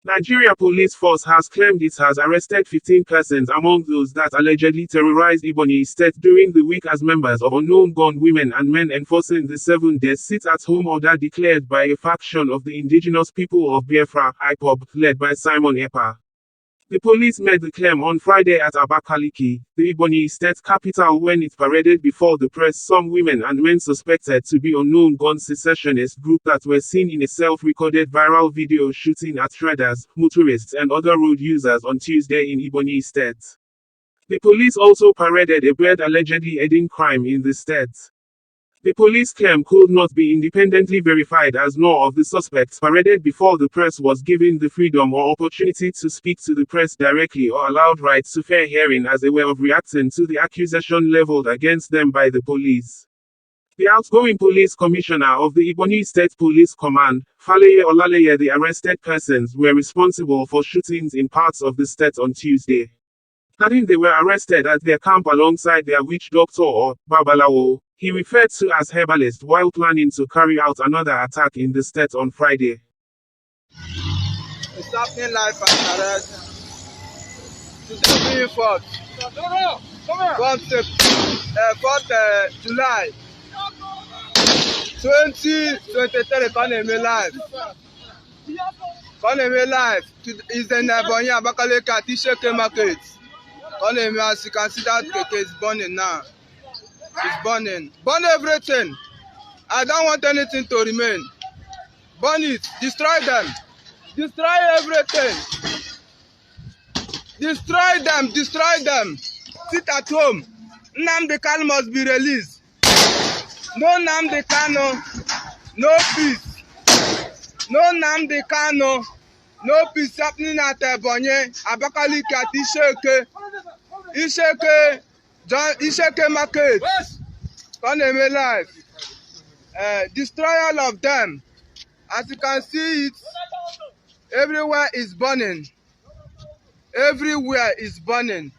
Nigeria Police Force has claimed it has arrested 15 persons among those that allegedly terrorized Ebonyi State during the week as members of unknown gun women and men enforcing the 7-day sit-at-home order declared by a faction of the indigenous people of Biafra, IPOB, led by Simon Ekpa. The police made the claim on Friday at Abakaliki, the Ebonyi state capital, when it paraded before the press some women and men suspected to be unknown gun secessionist group that were seen in a self-recorded viral video shooting at traders, motorists and other road users on Tuesday in Ebonyi state. The police also paraded a bird allegedly aiding crime in the state. The police claim could not be independently verified as none of the suspects paraded before the press was given the freedom or opportunity to speak to the press directly or allowed right to fair hearing as a way of reacting to the accusation leveled against them by the police. The outgoing police commissioner of the Ebonyi State Police Command, Faleye Olaleye, the arrested persons were responsible for shootings in parts of the state on Tuesday. Adding they were arrested at their camp alongside their witch doctor or Babalawo, he referred to as herbalist, while planning to carry out another attack in the state on Friday. It's happening live and direct. Today being 4th July 2023, Economy Live. Economy Live is in Ebonyi, Abakaliki at Isheke Market. Economy, as you can see, that cake is burning now. It's burning. Burn everything. I don't want anything to remain. Burn it. Destroy them. Destroy everything. Destroy them. Destroy them. Sit at home. Nnamdi Kanu must be released. No Nnamdi Kanu. No peace. No Nnamdi Kanu. No peace happening at Ebonyi, Abakaliki at Isheke. Isheke Market, Economy Live, destroy all of them. As you can see it, everywhere is burning. Everywhere is burning.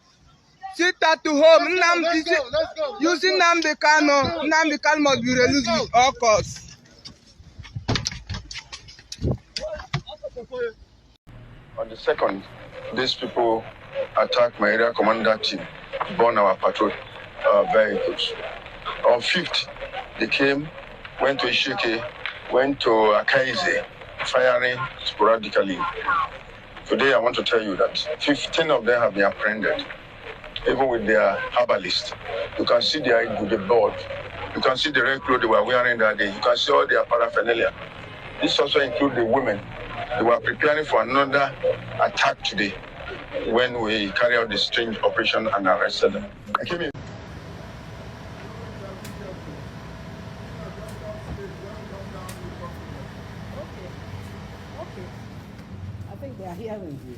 Sit at home. Using Nnamdi Kanu, Nnamdi Kanu must be released with all costs. On the 2nd, these people attacked my area commander team, burn our patrol vehicles. On 5th, they came, went to Ishike, went to Akaize, firing sporadically. Today, I want to tell you that 15 of them have been apprehended, even with their herbalist. You can see the board. You can see the red clothes they were wearing that day. You can see all their paraphernalia. This also includes the women. They were preparing for another attack today when we carry out this strange operation and arrested them. I came in. Okay. I think they are hearing you.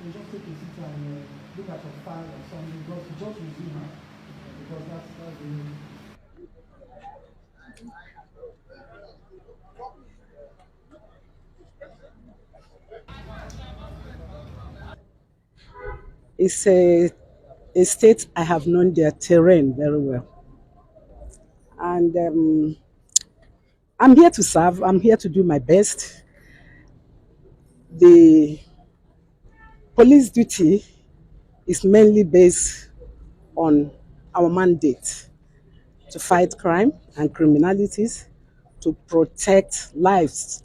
You just take a seat and look at your file or something, because you just resume it, because that's the It's a state I have known their terrain very well. And I'm here to serve, I'm here to do my best. The police duty is mainly based on our mandate to fight crime and criminalities, to protect lives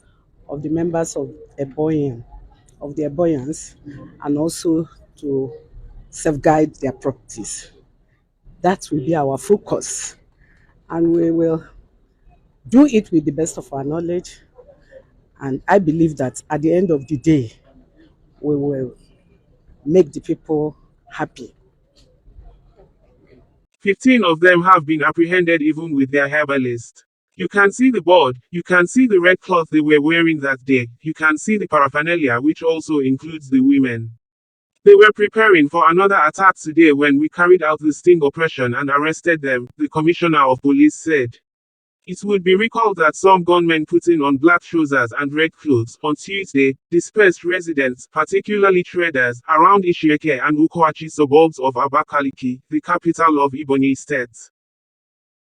of the members of Ebonyi, of the Ebonyans, and also to safeguard their properties. That will be our focus, and we will do it with the best of our knowledge. And I believe that at the end of the day, we will make the people happy. 15 of them have been apprehended even with their herbalist. You can see the board, you can see the red cloth they were wearing that day, you can see the paraphernalia, which also includes the women. They were preparing for another attack today when we carried out the sting operation and arrested them, the commissioner of police said. It would be recalled that some gunmen putting on black trousers and red clothes on Tuesday dispersed residents, particularly traders, around Ishieke and Ukwachi suburbs of Abakaliki, the capital of Ebonyi State.